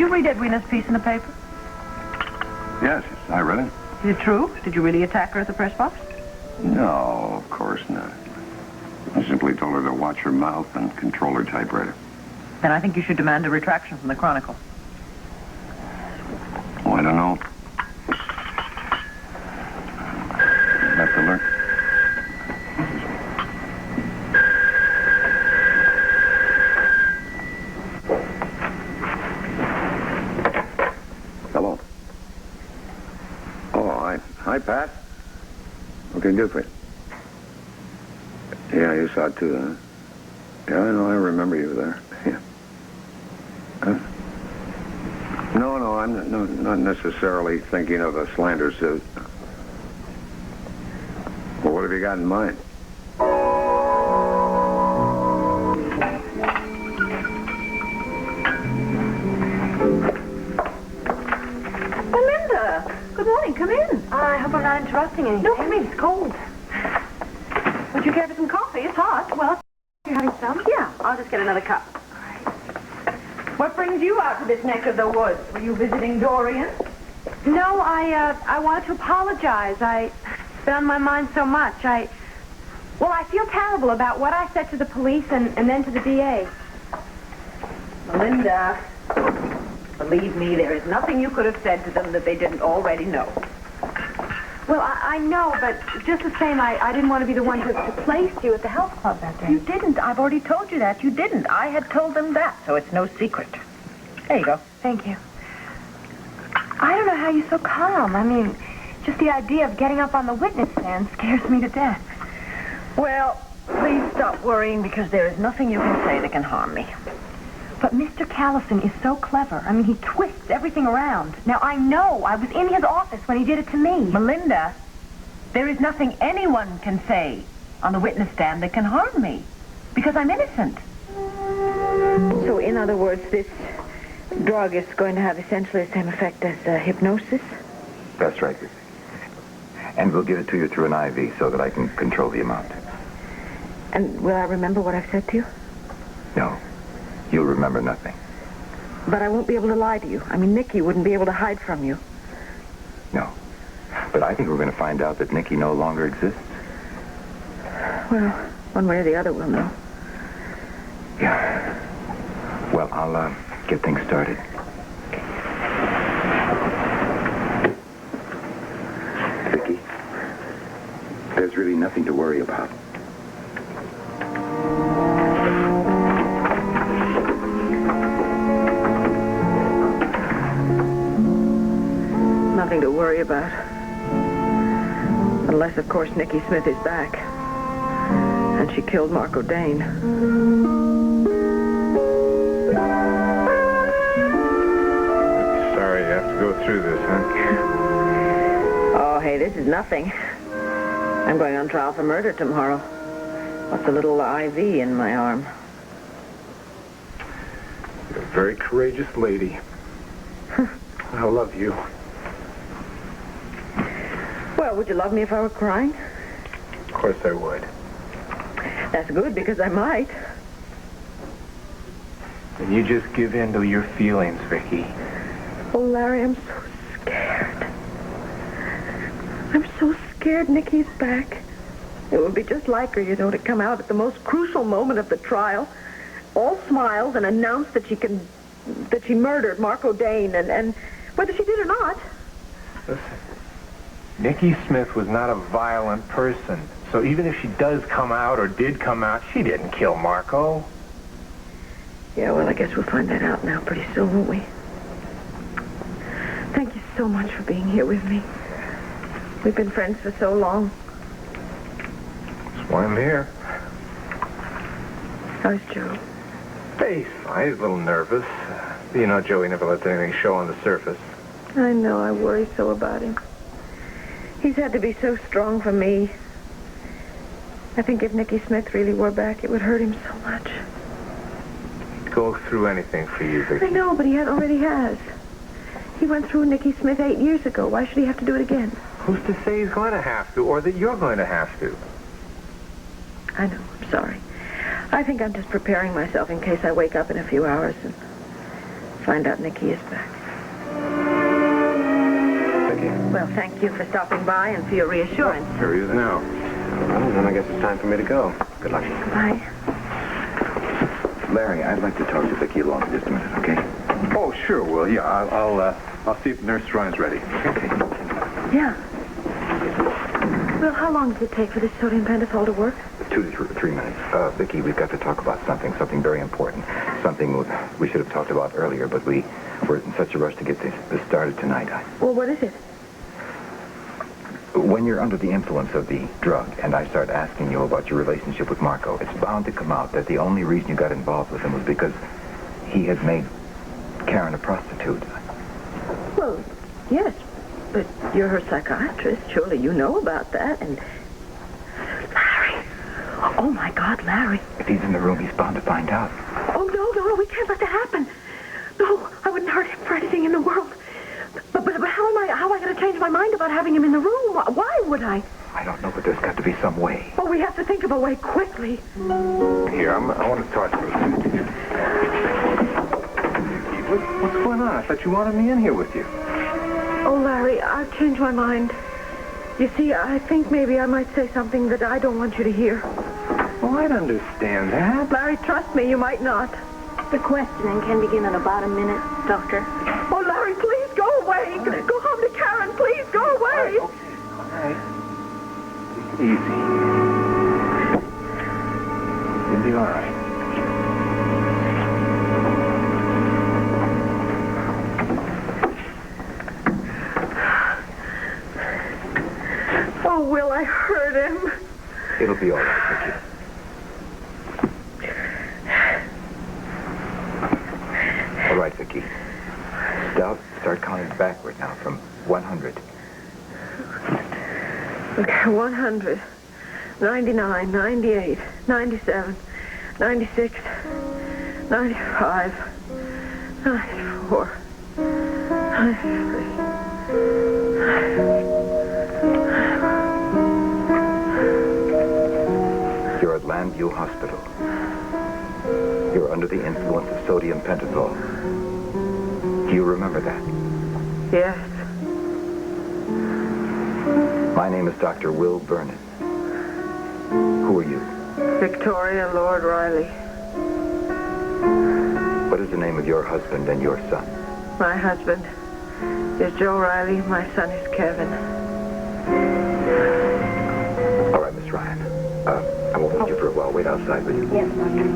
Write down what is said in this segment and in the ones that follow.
you read Edwina's piece in the paper? Yes, I read it. Is it true? Did you really attack her at the press box? No, of course not. I simply told her to watch her mouth and control her typewriter. Then I think you should demand a retraction from the Chronicle. Oh, I don't know. Left alert. Hello. Oh, hi, Pat. What can I do for you? Yeah, you saw it too, huh? Yeah, I know. I remember you there. Yeah. No, I'm not necessarily thinking of a slander suit. Well, what have you got in mind? Melinda! Good morning. Come in. I hope I'm not interrupting anything. No, come in. It's cold. Would you care for some coffee? It's hot. Well, you're having some? Yeah, I'll just get another cup. What brings you out to this neck of the woods? Were you visiting Dorian? No, I wanted to apologize. It's been on my mind so much. I feel terrible about what I said to the police and then to the DA. Melinda, believe me, there is nothing you could have said to them that they didn't already know. Well, I know, but just the same, I didn't want to be the one to place you at the health club that day. You didn't. I've already told you that. You didn't. I had told them that, so it's no secret. There you go. Thank you. I don't know how you're so calm. I mean, just the idea of getting up on the witness stand scares me to death. Well, please stop worrying because there is nothing you can say that can harm me. But Mr. Callison is so clever. I mean, he twists everything around. Now, I know. I was in his office when he did it to me. Melinda, there is nothing anyone can say on the witness stand that can harm me because I'm innocent. So, in other words, this drug is going to have essentially the same effect as hypnosis? That's right. And we'll give it to you through an IV so that I can control the amount. And will I remember what I've said to you? No. You'll remember nothing. But I won't be able to lie to you. I mean, Nikki wouldn't be able to hide from you. No. But I think we're going to find out that Nikki no longer exists. Well, one way or the other, we'll know. Yeah. Well, I'll get things started. Viki, there's really nothing to worry about. Nothing to worry about. Unless, of course, Nikki Smith is back. And she killed Marco Dane. Sorry you have to go through this, huh? Oh, hey, this is nothing. I'm going on trial for murder tomorrow. What's a little IV in my arm? You're a very courageous lady. I love you. Well, would you love me if I were crying? Of course I would. That's good, because I might. And you just give in to your feelings, Viki. Oh, Larry, I'm so scared. I'm so scared Nikki's back. It would be just like her, you know, to come out at the most crucial moment of the trial, all smiles, and announce that she murdered Marco Dane, and whether she did or not. Listen, Nikki Smith was not a violent person. So even if she does come out or did come out, she didn't kill Marco. Yeah, well, I guess we'll find that out now pretty soon, won't we? Thank you so much for being here with me. We've been friends for so long. That's why I'm here. How's Joe? Hey, he's fine. He's a little nervous. You know, Joey never lets anything show on the surface. I know. I worry so about him. He's had to be so strong for me. I think if Nikki Smith really were back, it would hurt him so much. He'd go through anything for you, Viki. I know, but he already has. He went through Nikki Smith 8 years ago. Why should he have to do it again? Who's to say he's going to have to, or that you're going to have to? I know. I'm sorry. I think I'm just preparing myself in case I wake up in a few hours and find out Nicky is back. Vicky. Well, thank you for stopping by and for your reassurance. Here you now. Well, then I guess it's time for me to go. Good luck. Goodbye. Larry, I'd like to talk to Vicky alone for just a minute, okay? Oh, sure, Will. Yeah, I'll see if Nurse Ryan's ready. Okay. Yeah. Well, how long does it take for this sodium pentothal to work? 2 to 3 minutes. Vicky, we've got to talk about something very important. Something we should have talked about earlier, but we were in such a rush to get this started tonight. Well, what is it? When you're under the influence of the drug, and I start asking you about your relationship with Marco, it's bound to come out that the only reason you got involved with him was because he had made Karen a prostitute. Well, yes, but you're her psychiatrist. Surely you know about that. And Larry. Oh, my God, Larry. If he's in the room, he's bound to find out. Oh, no, we can't let that happen. No, I wouldn't hurt him for anything in the world. But how am I going to change my mind about having him in the room? Why would I? I don't know, but there's got to be some way. Oh, we have to think of a way quickly. Here, I want to talk to you. What's going on? I thought you wanted me in here with you. Oh, Larry, I've changed my mind. You see, I think maybe I might say something that I don't want you to hear. Well, I'd understand that. Larry, trust me, you might not. The questioning can begin in about a minute, Doctor. Oh, Larry, please go away. Go home to Karen. Please go away. All right. Take it easy. You'll be all right. Oh, Will, I hurt him. It'll be all right, Vicky. All right, Vicky. Start counting backward now from 100. Okay, 100, 99, 98, 97, 96, 95, 94, 93. You're at Landview Hospital. You're under the influence of sodium pentothal. Do you remember that? Yes. My name is Dr. Will Vernon. Who are you? Victoria Lord Riley. What is the name of your husband and your son? My husband is Joe Riley. My son is Kevin. All right, Miss Ryan. I won't hold you for a while. Wait outside, will you? Yes, Doctor.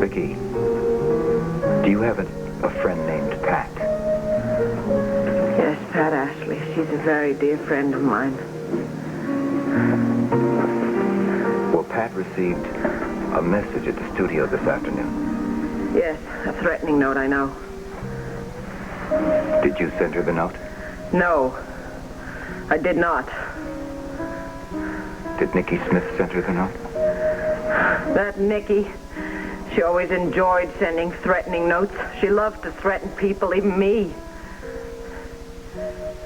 Vicky, do you have a friend named Pat? Yes, Pat Ashley. She's a very dear friend of mine. Well, Pat received a message at the studio this afternoon. Yes, a threatening note, I know. Did you send her the note? No, I did not. Did Nicky Smith send her the note? That Nicky, she always enjoyed sending threatening notes. She loved to threaten people, even me.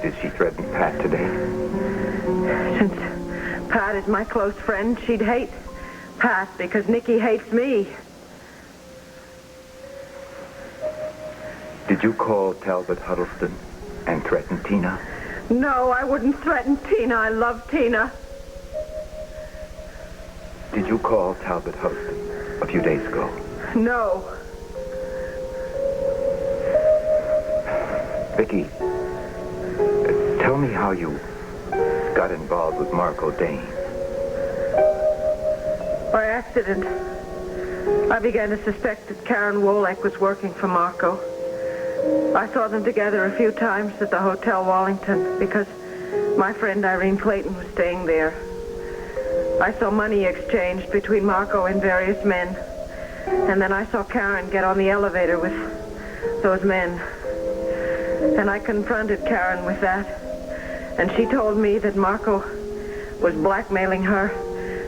Did she threaten Pat today? Since Pat is my close friend, she'd hate Pat because Nicky hates me. Did you call Talbot Huddleston and threaten Tina? No, I wouldn't threaten Tina. I love Tina. Did you call Talbot Huddleston a few days ago? No. Vicky, tell me how you got involved with Marco Dane. By accident, I began to suspect that Karen Wolek was working for Marco. I saw them together a few times at the Hotel Wallington because my friend Irene Clayton was staying there. I saw money exchanged between Marco and various men. And then I saw Karen get on the elevator with those men. And I confronted Karen with that. And she told me that Marco was blackmailing her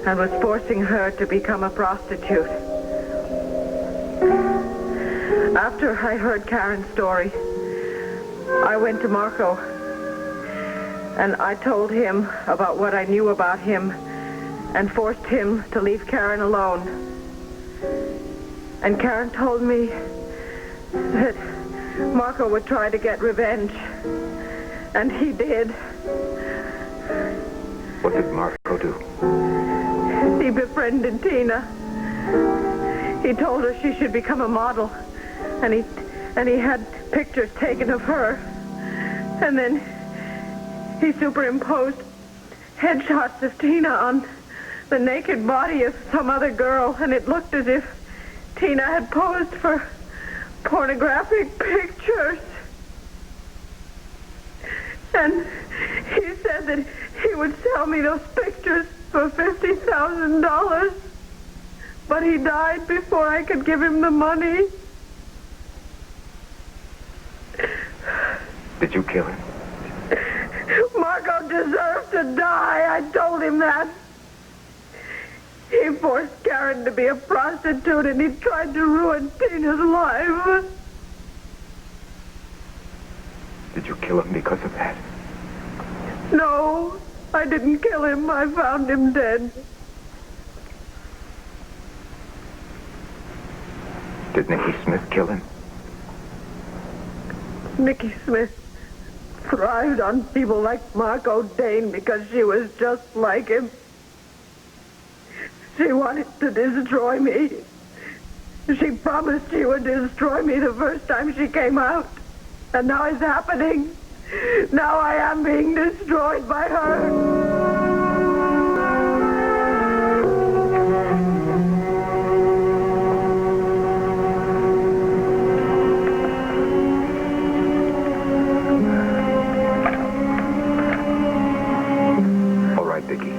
and was forcing her to become a prostitute. After I heard Karen's story, I went to Marco and I told him about what I knew about him and forced him to leave Karen alone. And Karen told me that Marco would try to get revenge. And he did. What did Marco do? He befriended Tina. He told her she should become a model. And he had pictures taken of her. And then he superimposed headshots of Tina on the naked body of some other girl, and it looked as if Tina had posed for pornographic pictures. And he said that he would sell me those pictures for $50,000, but he died before I could give him the money. Did you kill him? Marco deserved to die. I told him that. He forced Karen to be a prostitute, and he tried to ruin Tina's life. Did you kill him because of that? No, I didn't kill him. I found him dead. Did Nicky Smith kill him? Nicky Smith thrived on people like Marco Dane because she was just like him. She wanted to destroy me. She promised she would destroy me the first time she came out. And now it's happening. Now I am being destroyed by her. Viki.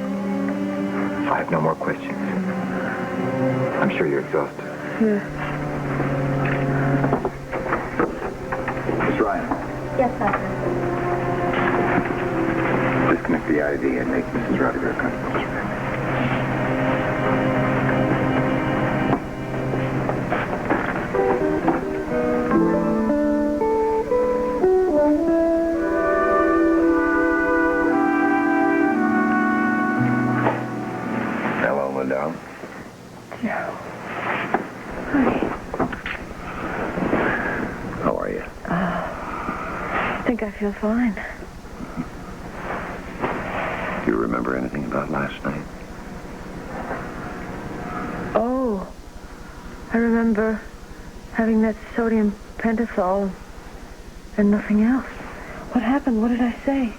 I have no more questions. I'm sure you're exhausted. Yeah. Miss Ryan. Yes, Doctor. Disconnect the IV and make Mrs. Rodiger comfortable. Down. Joe. How are you? I think I feel fine. Do you remember anything about last night? Oh, I remember having that sodium pentothal and nothing else. What happened? What did I say?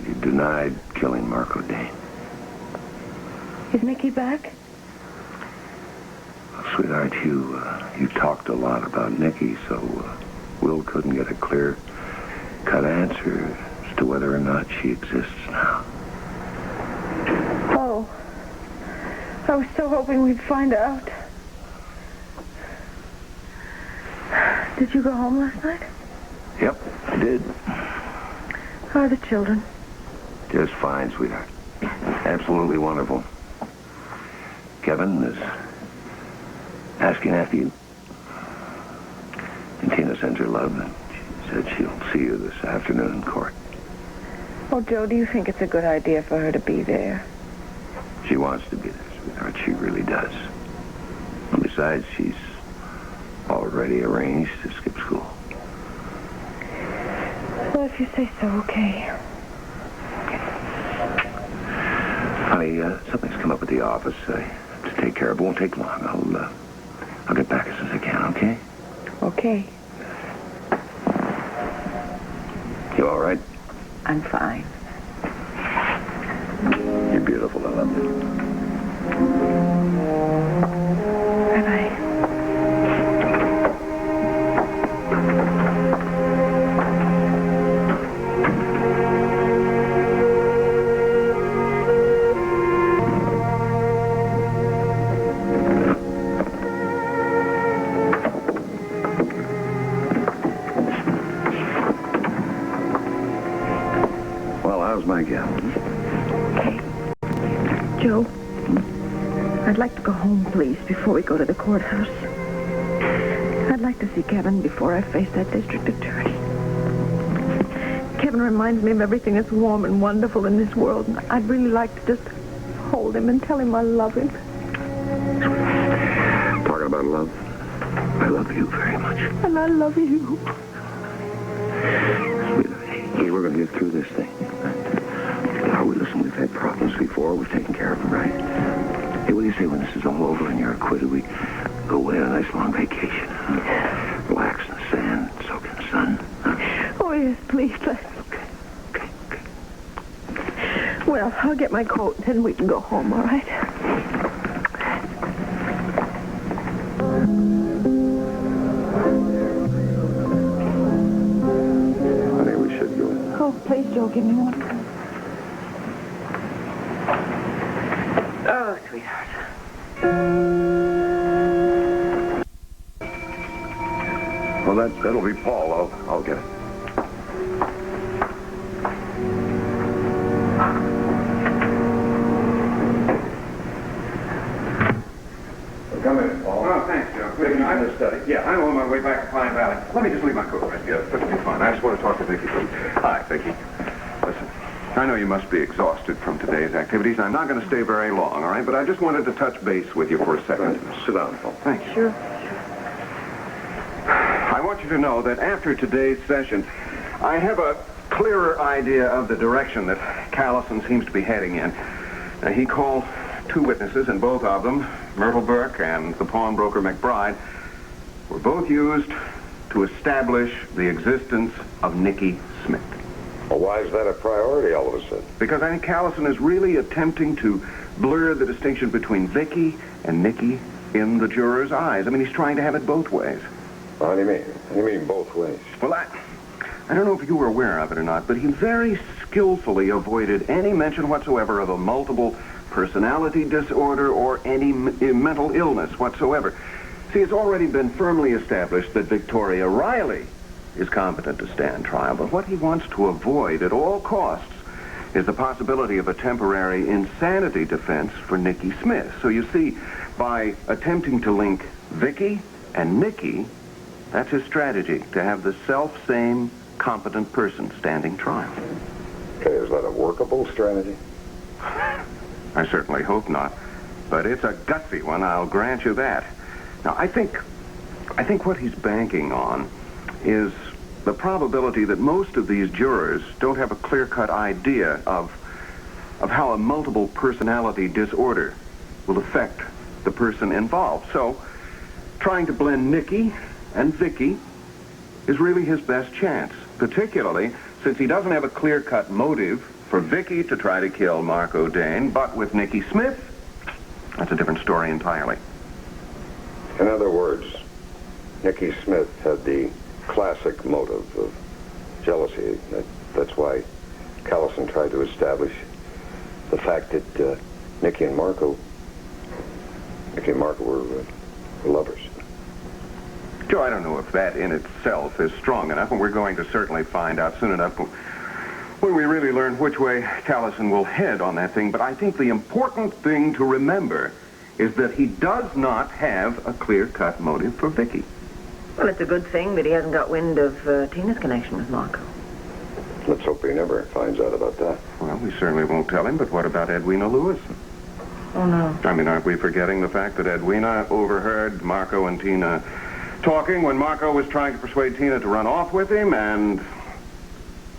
You denied killing Marco Dane. Is Nicky back? Sweetheart, you talked a lot about Nicky, so Will couldn't get a clear-cut answer as to whether or not she exists now. Oh, I was so hoping we'd find out. Did you go home last night? Yep, I did. How are the children? Just fine, sweetheart. Absolutely wonderful. Kevin is asking after you. And Tina sends her love, and she said she'll see you this afternoon in court. Oh, Joe, do you think it's a good idea for her to be there? She wants to be there, sweetheart. She really does. And besides, she's already arranged to skip school. Well, if you say so, okay. Honey, something's come up at the office. I have to take care of. It won't take long. I'll get back as soon as I can, okay? Okay. You all right? I'm fine. You're beautiful. I love you. Bye-bye. My gal. Joe, I'd like to go home, please, before we go to the courthouse. I'd like to see Kevin before I face that district attorney. Kevin reminds me of everything that's warm and wonderful in this world, and I'd really like to just hold him and tell him I love him. Talking about love, I love you very much. And I love you. Hey, we're going to get through this thing. Now, listen, we've had problems before. We've taken care of them, right? Hey, what do you say when this is all over and you're acquitted, we go away on a nice long vacation? Relax in the sand, soak in the sun. Huh? Oh, yes, please, let's. Okay. Well, I'll get my coat, then we can go home, all right? Honey, we should go in. Oh, please, Joe, give me one. Oh, sweetheart. Well, that'll be Paul. I'll get it. Come in, Paul. Oh, thanks, Joe. I'm in the study. Yeah, I'm on my way back to Pine Valley. Let me just leave my coat right here. That'll be fine. I just want to talk to Viki. Hi, Viki. Listen, I know you must be exhausted from today's activities. I'm not going to stay very long, all right? But I just wanted to touch base with you for a second. Sit down, Paul. Thank you. Sure. I want you to know that after today's session, I have a clearer idea of the direction that Callison seems to be heading in. He called 2 witnesses, and both of them, Myrtle Burke and the pawnbroker McBride, were both used to establish the existence of Nicky Smith. Well, why is that a priority all of a sudden? Because I think Callison is really attempting to blur the distinction between Viki and Nicky in the jurors' eyes. I mean, he's trying to have it both ways. What do you mean? What do you mean both ways? Well, I don't know if you were aware of it or not, but he very skillfully avoided any mention whatsoever of a multiple personality disorder or any mental illness whatsoever. See, it's already been firmly established that Victoria Riley is competent to stand trial, but what he wants to avoid at all costs is the possibility of a temporary insanity defense for Nicky Smith. So you see, by attempting to link Viki and Nicky, that's his strategy, to have the self-same competent person standing trial. Okay, is that a workable strategy? I certainly hope not, but it's a gutsy one, I'll grant you that. Now, I think what he's banking on is the probability that most of these jurors don't have a clear-cut idea of how a multiple personality disorder will affect the person involved. So, trying to blend Nicky and Viki is really his best chance, particularly since he doesn't have a clear-cut motive for Viki to try to kill Marco Dane, but with Nicky Smith, that's a different story entirely. In other words, Nicky Smith had the classic motive of jealousy. That's why Callison tried to establish the fact that Nicky and Marco were lovers. Joe, I don't know if that in itself is strong enough, and we're going to certainly find out soon enough when we really learn which way Callison will head on that thing. But I think the important thing to remember is that he does not have a clear-cut motive for Viki. Well, it's a good thing that he hasn't got wind of Tina's connection with Marco. Let's hope he never finds out about that. Well, we certainly won't tell him, but what about Edwina Lewis? Oh, no. I mean, aren't we forgetting the fact that Edwina overheard Marco and Tina talking when Marco was trying to persuade Tina to run off with him? And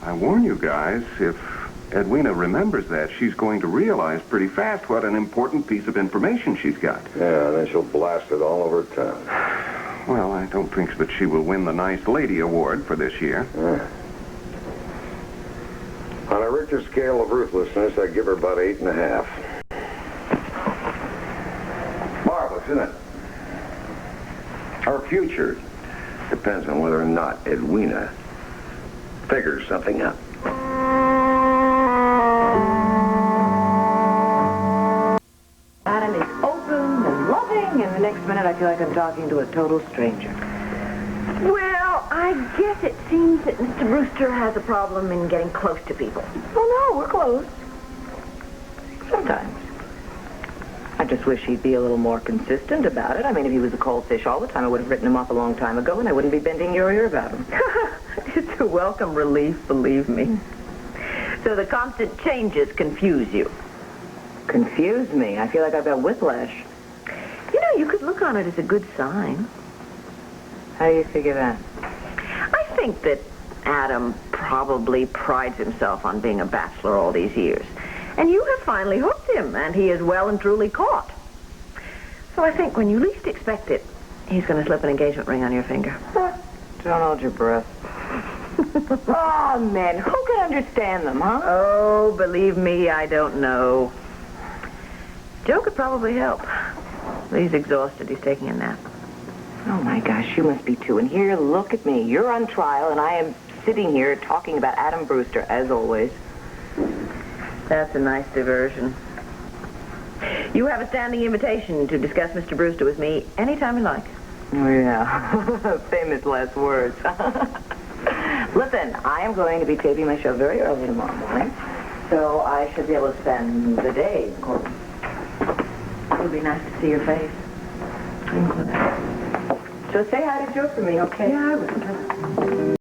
I warn you guys, if Edwina remembers that, she's going to realize pretty fast what an important piece of information she's got. Yeah, then she'll blast it all over town. Well, I don't think that she will win the Nice Lady Award for this year. On a Richter scale of ruthlessness, I'd give her about 8.5. Marvelous, isn't it? Our future depends on whether or not Edwina figures something out. And it's open and loving, and the next minute I feel like I'm talking to a total stranger. Well, I guess it seems that Mr. Brewster has a problem in getting close to people. Oh, no, we're close. Sometimes. I just wish he'd be a little more consistent about it. I mean, if he was a cold fish all the time, I would have written him off a long time ago, and I wouldn't be bending your ear about him. It's a welcome relief, believe me. So the constant changes confuse you. confused me. I feel like I've got whiplash. You know, you could look on it as a good sign. How do you figure that? I think that Adam probably prides himself on being a bachelor all these years. And you have finally hooked him, and he is well and truly caught. So I think when you least expect it, he's going to slip an engagement ring on your finger. Don't hold your breath. Oh, man, who can understand them, huh? Oh, believe me, I don't know. Joe could probably help. But he's exhausted. He's taking a nap. Oh, my gosh, you must be too. And here, look at me. You're on trial, and I am sitting here talking about Adam Brewster, as always. That's a nice diversion. You have a standing invitation to discuss Mr. Brewster with me anytime you like. Oh, yeah. Famous last words. Listen, I am going to be taping my show very early tomorrow morning, so I should be able to spend the day in court. It would be nice to see your face. So say hi to Joe for me, okay? Yeah, I will.